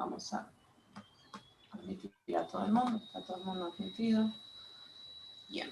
Vamos a admitir a todo el mundo. Está todo el mundo admitido. Bien.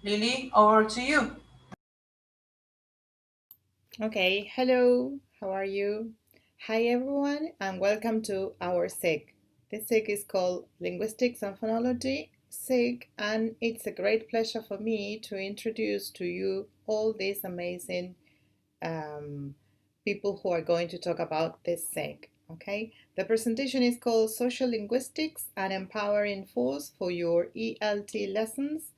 Lily, over to you. Okay, hello, how are you? Hi everyone, and welcome to our SIG. This SIG is called Linguistics and Phonology, SIG, and it's a great pleasure for me to introduce to you all these amazing people who are going to talk about this SIG. Okay, the presentation is called Social Linguistics, an Empowering Force for Your ELT Lessons,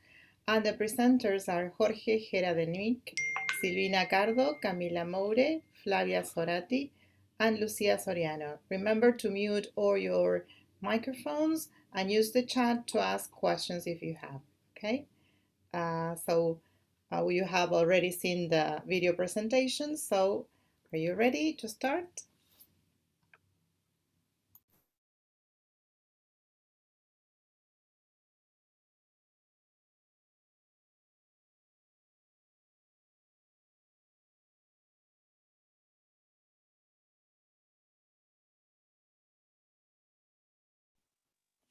and the presenters are Jorge Geradenuic, Silvina Cardo, Camila Moure, Flavia Sorati, and Lucia Soriano. Remember to mute all your microphones and use the chat to ask questions if you have. Okay, you have already seen the video presentation, so are you ready to start?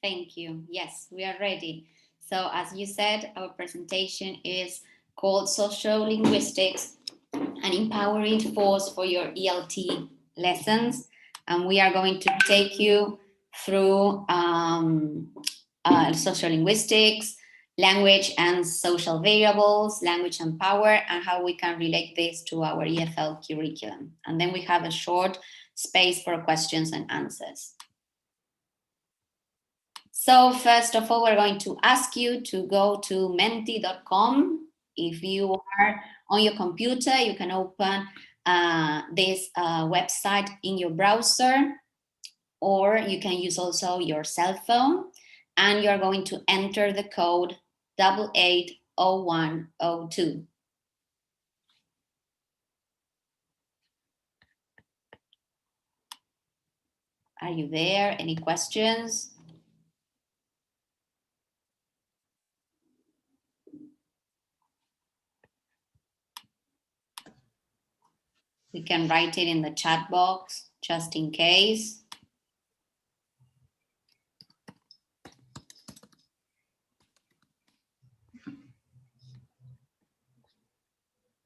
Thank you. Yes, we are ready. So as you said, our presentation is called Social Linguistics, an Empowering Force for Your ELT Lessons. And we are going to take you through social linguistics, language and social variables, language and power, and how we can relate this to our EFL curriculum. And then we have a short space for questions and answers. So first of all, we're going to ask you to go to menti.com. If you are on your computer, you can open this website in your browser, or you can use also your cell phone, and you're going to enter the code 880102. Are you there? Any questions? We can write it in the chat box just in case.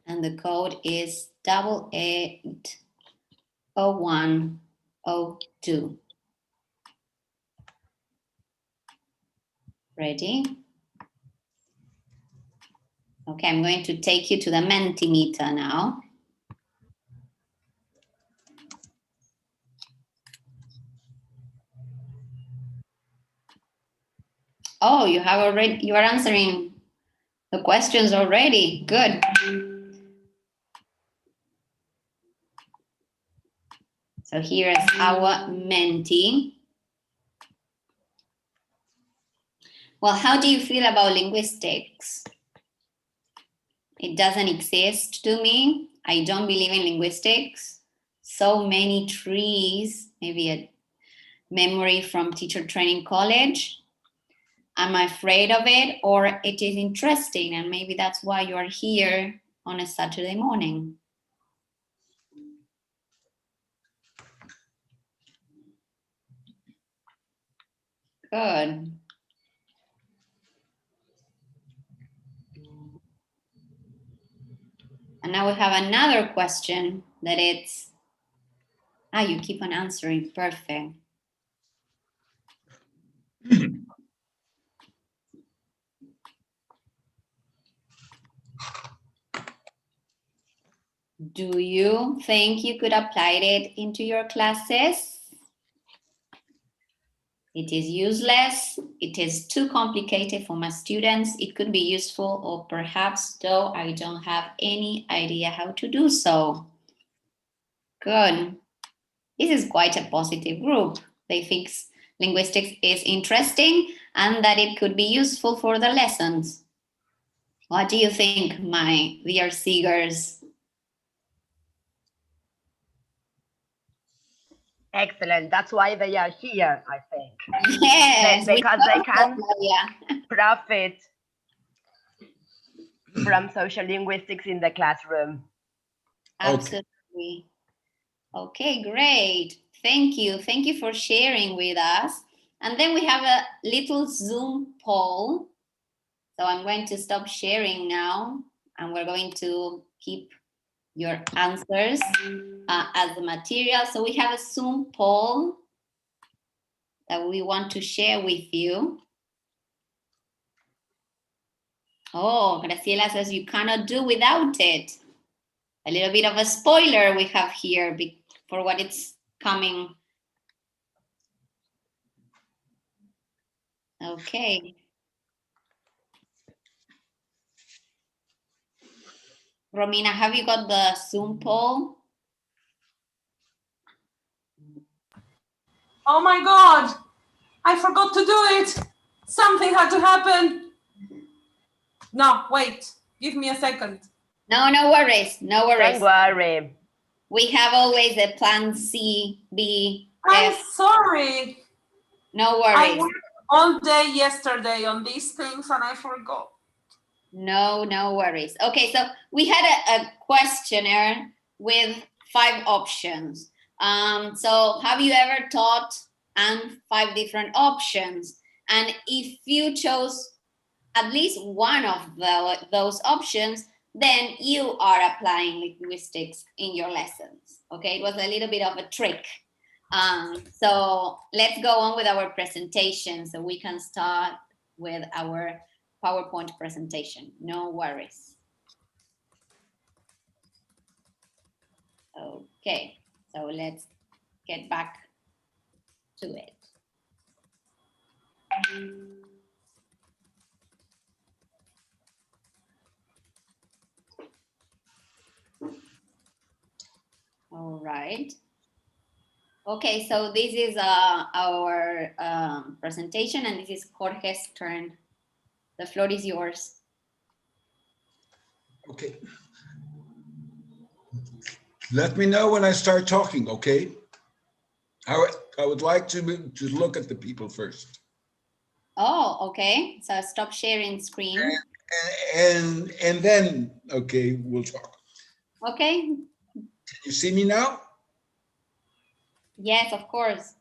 And the code is 880102. Ready? Okay, I'm going to take you to the Mentimeter now. Oh, you are answering the questions already. Good. So here is our Menti. Well, how do you feel about linguistics? It doesn't exist to me. I don't believe in linguistics. So many trees, maybe a memory from teacher training college. I'm afraid of it, or it is interesting, and maybe that's why you're here on a Saturday morning. Good. And now we have another question that it's, you keep on answering, perfect. Do you think you could apply it into your classes? It is useless. It is too complicated for my students. It could be useful, or perhaps, though, I don't have any idea how to do so. Good. This is quite a positive group. They think linguistics is interesting and that it could be useful for the lessons. What do you think, my dear SIGers? Excellent. That's why they are here, I think. Yes, because they can profit from social linguistics in the classroom. Absolutely. Okay, great. Thank you. Thank you for sharing with us. And then we have a little Zoom poll. So I'm going to stop sharing now, and we're going to keep your answers as the material. So we have a Zoom poll that we want to share with you. Oh, Graciela says you cannot do without it. A little bit of a spoiler we have here for what it's coming. Okay. Romina, have you got the Zoom poll? Oh my God, I forgot to do it. Something had to happen. No, wait, give me a second. No, no worries, no worries. Don't worry. We have always a plan C, B, I'm F. sorry. No I worries. worked all day yesterday on these things and I forgot. No, no worries. Okay, so we had a questionnaire with 5 options. So have you ever taught and 5 different options? And if you chose at least one of those options, then you are applying linguistics in your lessons. Okay, it was a little bit of a trick. So let's go on with our presentation so we can start with our PowerPoint presentation. No worries. Okay, so let's get back to it. All right. Okay, so this is our presentation, and this is Jorge's turn. The floor is yours. Okay. Let me know when I start talking, okay? I would like to look at the people first. Oh, okay. So stop sharing screen. And then, okay, we'll talk. Okay. Can you see me now? Yes, of course.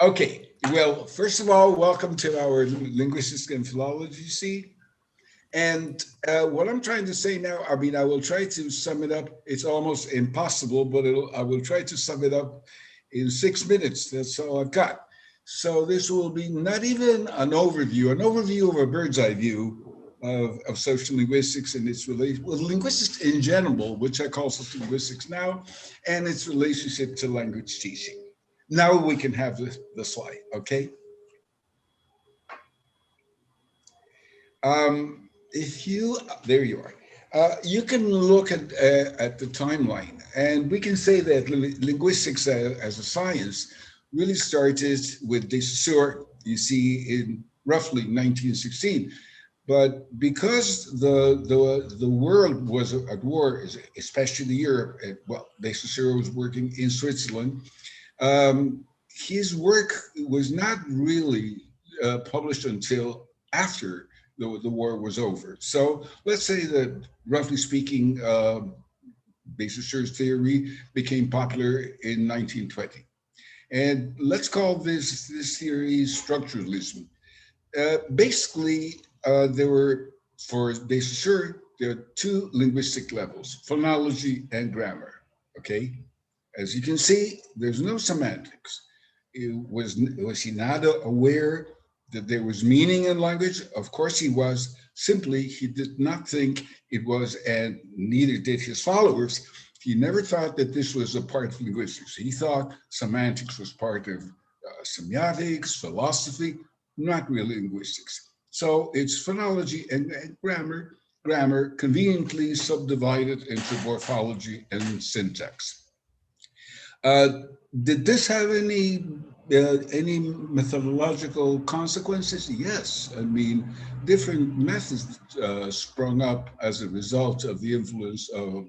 Okay, well, first of all, welcome to our Linguistics and Philology seat. And what I'm trying to say now, I mean, I will try to sum it up. It's almost impossible, but I will try to sum it up in 6 minutes. That's all I've got. So this will be not even an overview of a bird's eye view of social linguistics and its relation with linguistics in general, which I call social linguistics now, and its relationship to language teaching. Now we can have the slide, okay? There you are. You can look at the timeline, and we can say that linguistics as a science really started with de Saussure, you see, in roughly 1916. But because the world was at war, especially Europe, well, de Saussure was working in Switzerland. His work was not really published until after the war was over. So let's say that, roughly speaking, de Saussure's theory became popular in 1920. And let's call this theory structuralism. Basically, there were, for de Saussure, there are 2 linguistic levels, phonology and grammar, okay? As you can see, there's no semantics. Was he not aware that there was meaning in language? Of course he was. Simply, he did not think it was, and neither did his followers. He never thought that this was a part of linguistics. He thought semantics was part of semiotics, philosophy, not really linguistics. So it's phonology and grammar conveniently subdivided into morphology and syntax. Did this have any methodological consequences? Yes. I mean, different methods sprung up as a result of the influence of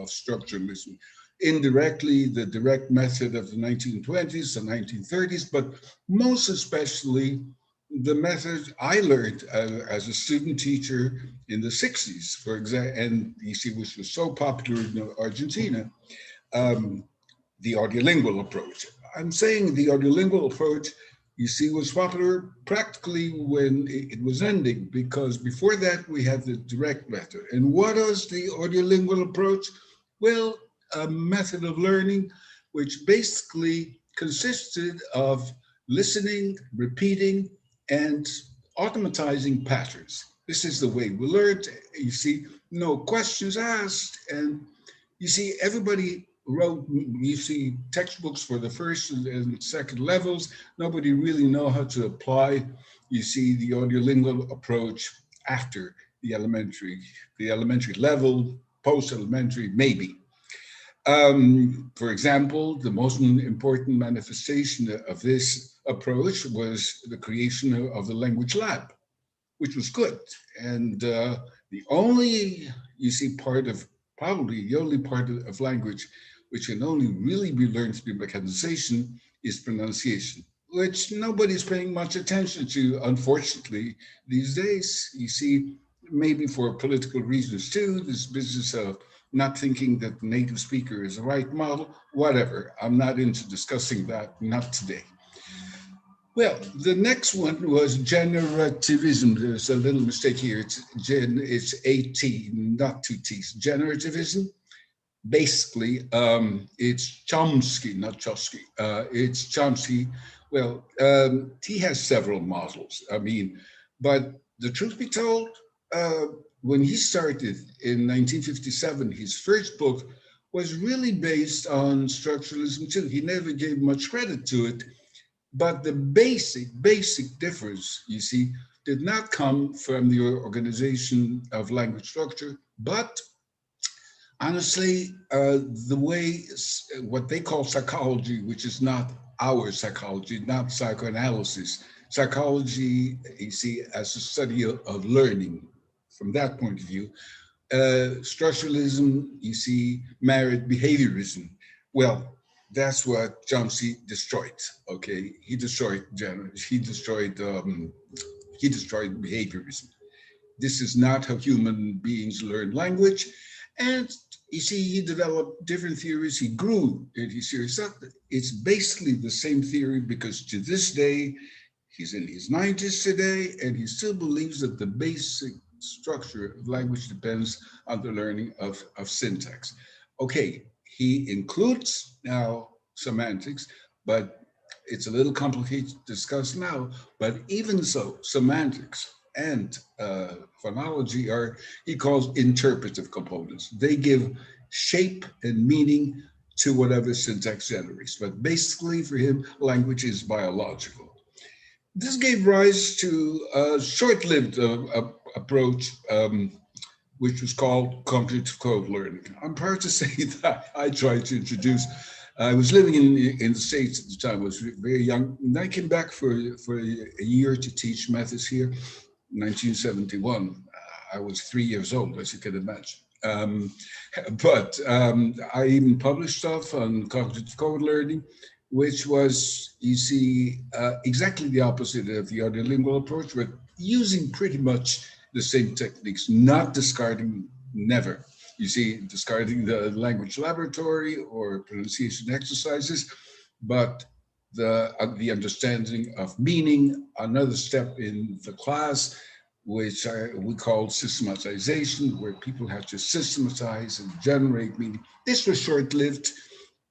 structuralism. Indirectly, the direct method of the 1920s and 1930s, but most especially the method I learned as a student teacher in the 60s, for example, and you see, which was so popular in Argentina. The audiolingual approach. I'm saying the audiolingual approach, you see, was popular practically when it was ending, because before that we had the direct method. And what was the audiolingual approach? Well, a method of learning which basically consisted of listening, repeating, and automatizing patterns. This is the way we learned. You see, no questions asked. And you see, everybody wrote, you see, textbooks for the first and second levels. Nobody really know how to apply, you see, the audiolingual approach after the elementary level, post-elementary, maybe. For example, the most important manifestation of this approach was the creation of the language lab, which was good. And the only, you see, part of, probably the only part of language which can only really be learned through mechanization is pronunciation, which nobody's paying much attention to, unfortunately, these days. You see, maybe for political reasons too, this business of not thinking that the native speaker is the right model, whatever. I'm not into discussing that, not today. Well, the next one was generativism. There's a little mistake here. It's A-T, not two T's. Generativism. Basically, it's Chomsky, not Chomsky. It's Chomsky. Well, he has several models. I mean, but the truth be told, when he started in 1957, his first book was really based on structuralism too. He never gave much credit to it, but the basic difference, you see, did not come from the organization of language structure, but honestly, the way, what they call psychology, which is not our psychology, not psychoanalysis. Psychology, you see, as a study of learning from that point of view. Structuralism, you see, married behaviorism. Well, that's what Chomsky destroyed. Okay, he destroyed behaviorism. This is not how human beings learn language. And you see, he developed different theories. He grew in his theories. It's basically the same theory because to this day, he's in his 90s today, and he still believes that the basic structure of language depends on the learning of syntax. Okay, he includes now semantics, but it's a little complicated to discuss now. But even so, semantics and phonology are, he calls interpretive components. They give shape and meaning to whatever syntax generates. But basically for him, language is biological. This gave rise to a short-lived approach, which was called cognitive code learning. I'm proud to say that I tried to introduce. I was living in the States at the time. I was very young. And I came back for a year to teach methods here. 1971. I was 3 years old, as you can imagine. But I even published stuff on cognitive code learning, which was, you see, exactly the opposite of the audiolingual approach, but using pretty much the same techniques, not discarding, never. You see, discarding the language laboratory or pronunciation exercises, but the understanding of meaning, another step in the class, which we called systematization, where people had to systematize and generate meaning. This was short-lived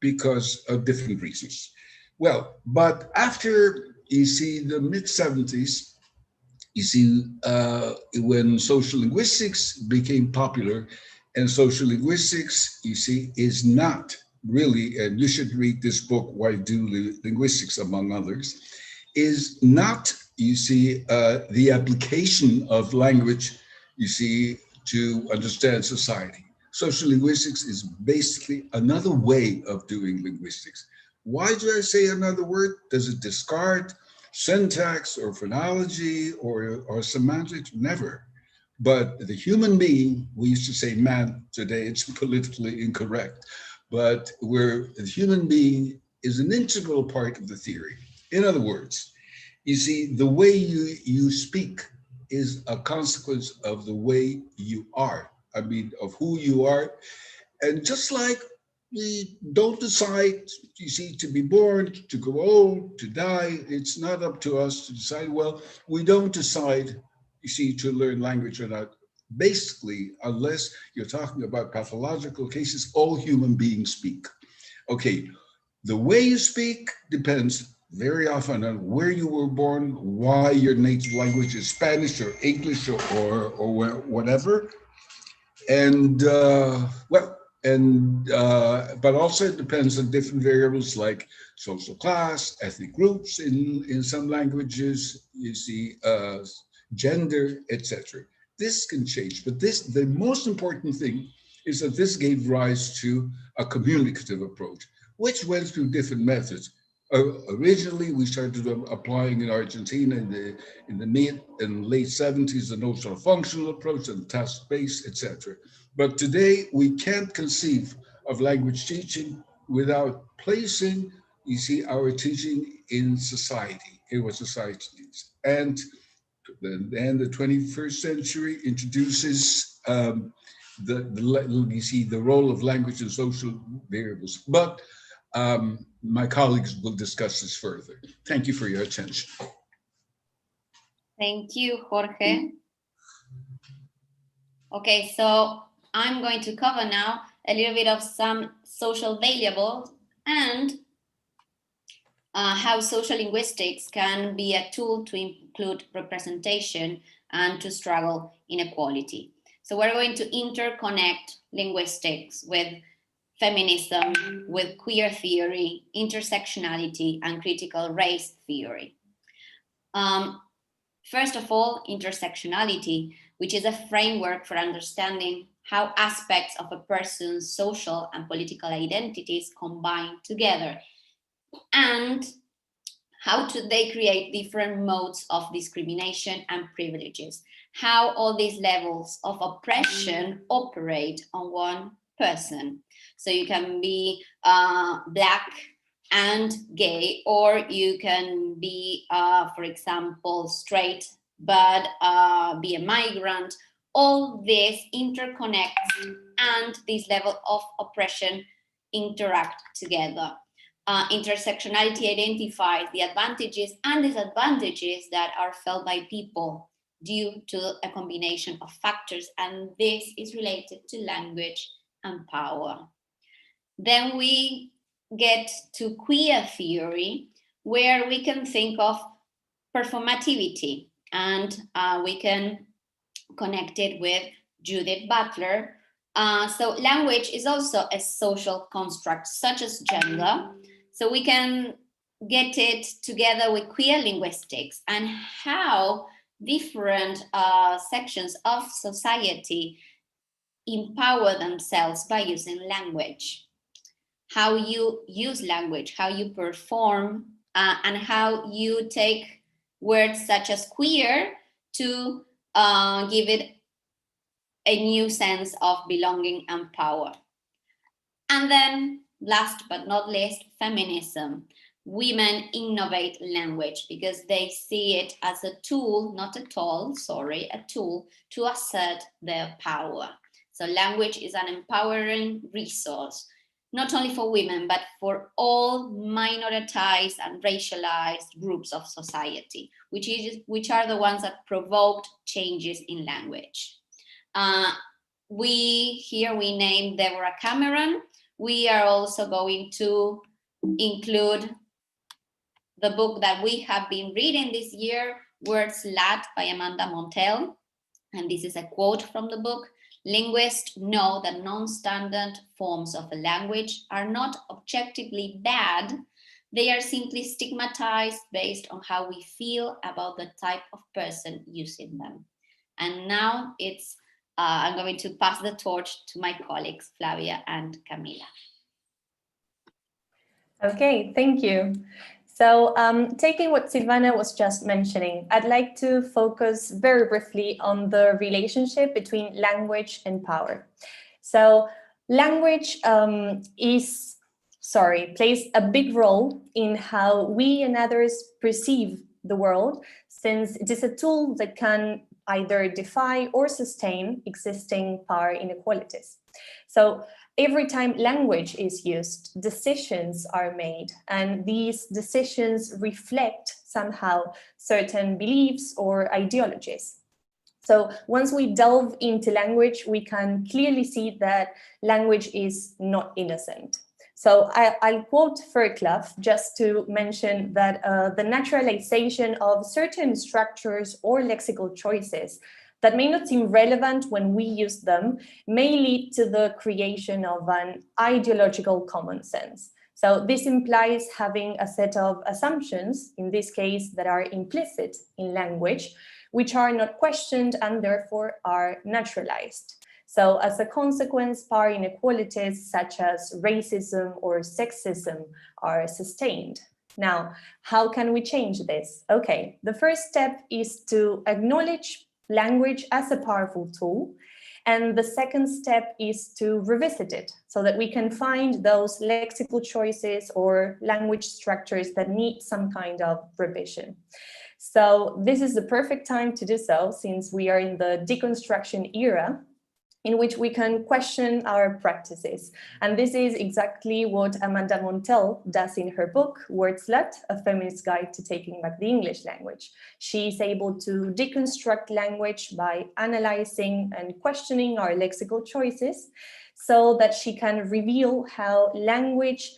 because of different reasons. Well, but after, you see, the mid-70s, you see, when social linguistics became popular, and social linguistics, you see, is not really, and you should read this book, Why Do Linguistics, among others, is not, you see, the application of language, you see, to understand society. Social linguistics is basically another way of doing linguistics. Why do I say another word? Does it discard syntax or phonology or semantics? Never. But the human being, we used to say man, today it's politically incorrect, but where the human being is an integral part of the theory. In other words, you see, the way you speak is a consequence of the way you are. I mean, of who you are. And just like we don't decide, you see, to be born, to grow old, to die, it's not up to us to decide. Well, we don't decide, you see, to learn language or not. Basically, unless you're talking about pathological cases, all human beings speak. Okay, the way you speak depends very often on where you were born, why your native language is Spanish or English or whatever. And but also it depends on different variables like social class, ethnic groups in some languages, you see, gender, etc. This can change, but the most important thing is that this gave rise to a communicative approach, which went through different methods. Originally, we started applying in Argentina in the mid and late 70s the notional functional approach and task-based, etc. But today, we can't conceive of language teaching without placing, you see, our teaching in society, in what society needs. And then the 21st century introduces the role of language and social variables. But my colleagues will discuss this further. Thank you for your attention. Thank you, Jorge. Okay, so I'm going to cover now a little bit of some social variables and how social linguistics can be a tool to include representation and to struggle inequality. So we're going to interconnect linguistics with feminism, with queer theory, intersectionality, and critical race theory. First of all, intersectionality, which is a framework for understanding how aspects of a person's social and political identities combine together, and how they create different modes of discrimination and privileges, how all these levels of oppression operate on one person. So you can be Black and gay, or you can be, for example, straight, but be a migrant. All this interconnects and this level of oppression interact together. Intersectionality identifies the advantages and disadvantages that are felt by people due to a combination of factors, and this is related to language and power. Then we get to queer theory, where we can think of performativity, and we can connect it with Judith Butler. So language is also a social construct, such as gender. So we can get it together with queer linguistics and how different sections of society empower themselves by using language. How you use language, how you perform, and how you take words such as queer to give it a new sense of belonging and power. And then, last but not least, feminism. Women innovate language because they see it as a tool, not a tool, sorry, a tool to assert their power. So language is an empowering resource, not only for women, but for all minoritized and racialized groups of society, which are the ones that provoked changes in language. We named Deborah Cameron. We are also going to include the book that we have been reading this year, Words Lat by Amanda Montell. And this is a quote from the book. Linguists know that non-standard forms of a language are not objectively bad. They are simply stigmatized based on how we feel about the type of person using them. And now I'm going to pass the torch to my colleagues, Flavia and Camila. Okay, thank you. So taking what Silvana was just mentioning, I'd like to focus very briefly on the relationship between language and power. So language plays a big role in how we and others perceive the world, since it is a tool that can either defy or sustain existing power inequalities. So every time language is used, decisions are made, and these decisions reflect somehow certain beliefs or ideologies. So once we delve into language, we can clearly see that language is not innocent. So I'll quote Fairclough just to mention that the naturalization of certain structures or lexical choices that may not seem relevant when we use them may lead to the creation of an ideological common sense. So this implies having a set of assumptions, in this case, that are implicit in language, which are not questioned and therefore are naturalized. So as a consequence, power inequalities such as racism or sexism are sustained. Now, how can we change this? Okay, the first step is to acknowledge language as a powerful tool. And the second step is to revisit it so that we can find those lexical choices or language structures that need some kind of revision. So this is the perfect time to do so, since we are in the deconstruction era, in which we can question our practices. And this is exactly what Amanda Montell does in her book, Word Slut, A Feminist Guide to Taking Back the English Language. She's able to deconstruct language by analyzing and questioning our lexical choices so that she can reveal how language,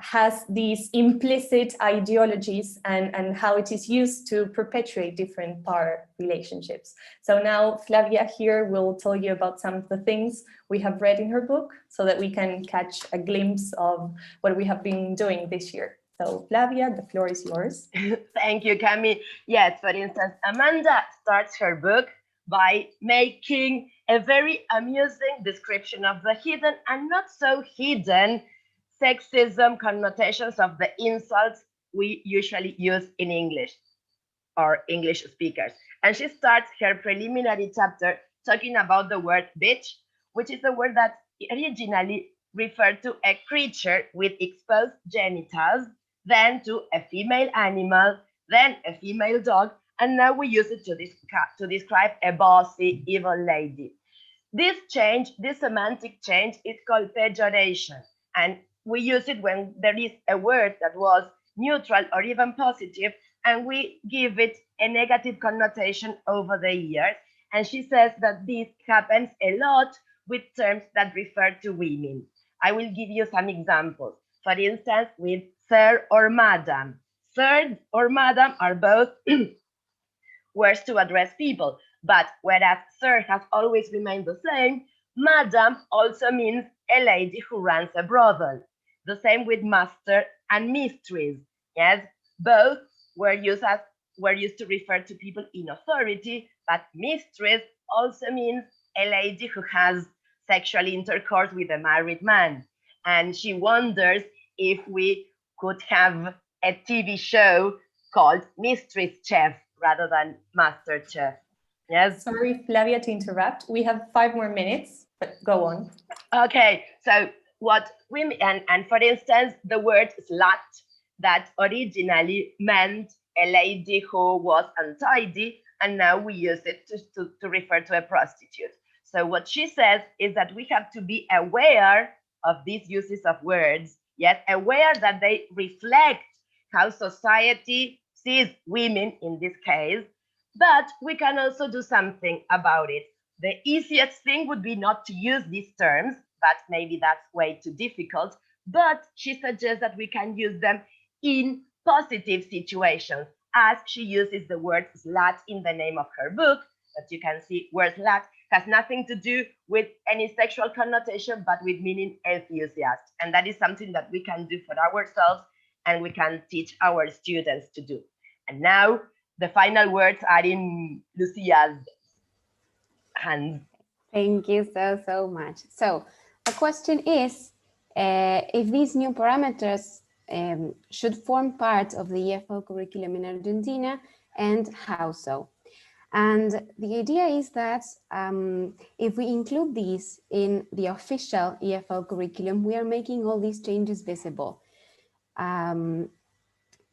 has these implicit ideologies and how it is used to perpetuate different power relationships. So now Flavia here will tell you about some of the things we have read in her book so that we can catch a glimpse of what we have been doing this year. So Flavia, the floor is yours. Thank you, Cami. Yes, for instance, Amanda starts her book by making a very amusing description of the hidden and not so hidden sexism connotations of the insults we usually use in English or English speakers. And she starts her preliminary chapter talking about the word bitch, which is a word that originally referred to a creature with exposed genitals, then to a female animal, then a female dog, and now we use it to describe a bossy, evil lady. This change, this semantic change, is called pejoration, and we use it when there is a word that was neutral or even positive, and we give it a negative connotation over the years. And she says that this happens a lot with terms that refer to women. I will give you some examples. For instance, with sir or madam. Sir or madam are both words to address people, but whereas sir has always remained the same, madam also means a lady who runs a brothel. The same with master and mistress. Yes, both were used to refer to people in authority, but mistress also means a lady who has sexual intercourse with a married man. And she wonders if we could have a TV show called Mistress Chef rather than Master Chef. Yes. Sorry, Flavia, to interrupt. We have 5 more minutes, but go on. Okay, so what women, and for instance, the word slut that originally meant a lady who was untidy, and now we use it to refer to a prostitute. So what she says is that we have to be aware of these uses of words, yet aware that they reflect how society sees women in this case, but we can also do something about it. The easiest thing would be not to use these terms, but maybe that's way too difficult. But she suggests that we can use them in positive situations, as she uses the word slut in the name of her book. As you can see, word slut has nothing to do with any sexual connotation, but with meaning enthusiast. And that is something that we can do for ourselves and we can teach our students to do. And now the final words are in Lucia's hands. Thank you so much. So the question is if these new parameters should form part of the EFL curriculum in Argentina, and how so? And the idea is that if we include these in the official EFL curriculum, we are making all these changes visible.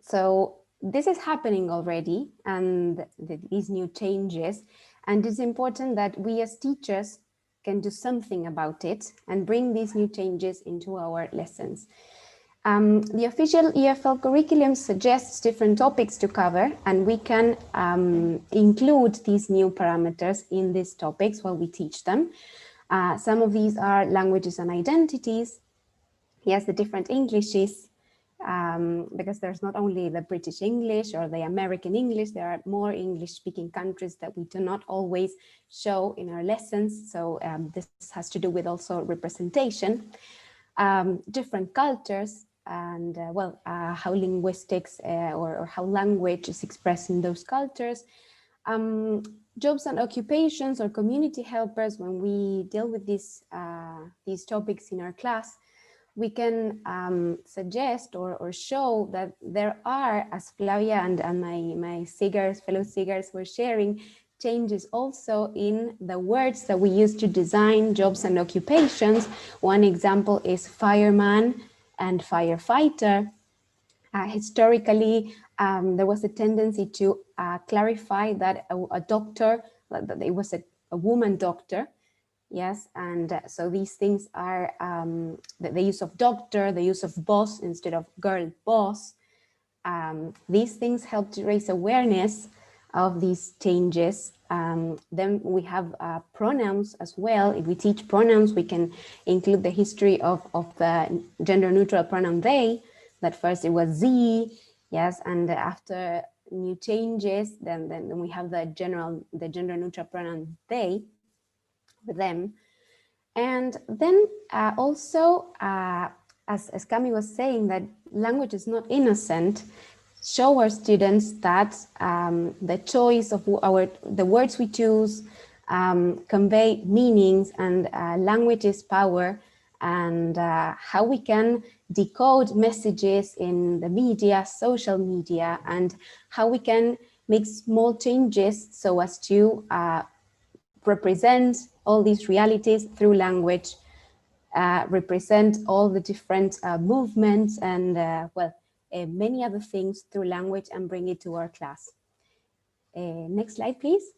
So this is happening already, and these new changes, and it's important that we as teachers can do something about it and bring these new changes into our lessons. The official EFL curriculum suggests different topics to cover, and we can include these new parameters in these topics while we teach them. Some of these are languages and identities. Yes, the different Englishes, because there's not only the British English or the American English, there are more English-speaking countries that we do not always show in our lessons. So this has to do with also representation, different cultures, and how linguistics or how language is expressed in those cultures. Jobs and occupations or community helpers. When we deal with these topics in our class, we can suggest or show that there are, as Flavia and my SIGers, fellow SIGers were sharing, changes also in the words that we use to design jobs and occupations. One example is fireman and firefighter. Historically, there was a tendency to clarify that a doctor, that it was a woman doctor. Yes, and so these things are the use of doctor, the use of boss instead of girl boss. These things help to raise awareness of these changes. Then we have pronouns as well. If we teach pronouns, we can include the history of the gender neutral pronoun they, that first it was ze, yes, and after new changes, then we have the gender neutral pronoun they, with them. And then also, as Cami was saying, that language is not innocent, show our students that the choice of the words we choose convey meanings, and language is power, and how we can decode messages in the media, social media, and how we can make small changes so as to represent all these realities through language, represent all the different movements and many other things through language, and bring it to our class. Next slide, please.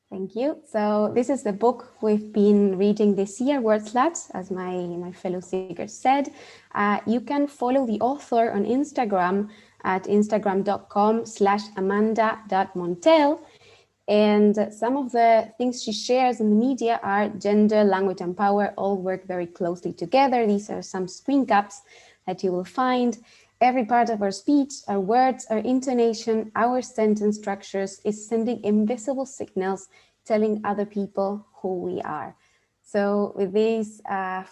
Thank you. So this is the book we've been reading this year, Wordslat, as my fellow speakers said. You can follow the author on Instagram at instagram.com/amanda.montel. And some of the things she shares in the media are gender, language, and power all work very closely together. These are some screen caps that you will find. Every part of our speech, our words, our intonation, our sentence structures is sending invisible signals telling other people who we are. So with these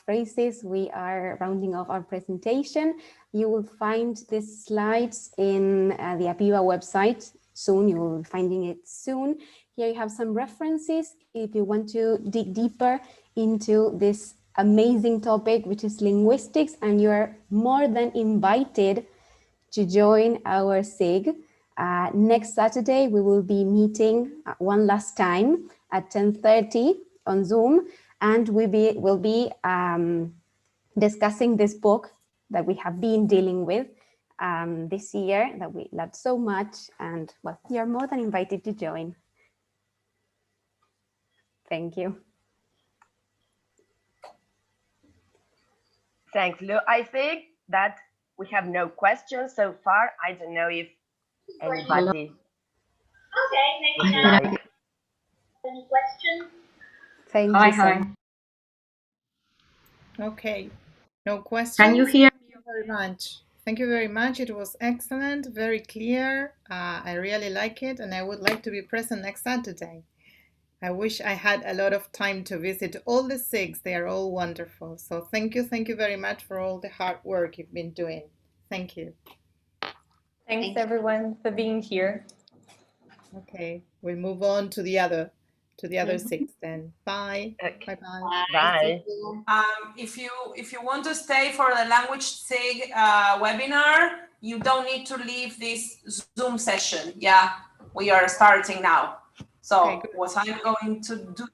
phrases, we are rounding off our presentation. You will find these slides in the APIBA website soon. You will be finding it soon. Here you have some references if you want to dig deeper into this amazing topic, which is linguistics, and you are more than invited to join our SIG. Next Saturday, we will be meeting one last time at 10:30 on Zoom, and we'll be discussing this book that we have been dealing with this year, that we loved so much, and well, you're more than invited to join. Thank you. Thanks, Lou. I think that we have no questions so far. I don't know if anybody would like. Any questions? Thank Hi, you so hi. much. Okay, no questions. Can you hear? Thank you very much. Thank you very much. It was excellent, very clear. I really like it, and I would like to be present next Saturday. I wish I had a lot of time to visit all the SIGs. They are all wonderful. So thank you very much for all the hard work you've been doing. Thank you. Thanks everyone for being here. Okay, we'll move on to the other SIGs then. Bye. Okay. Bye-bye. Bye. If you want to stay for the language SIG webinar, you don't need to leave this Zoom session. Yeah, we are starting now. So Okay, good. what I'm going to do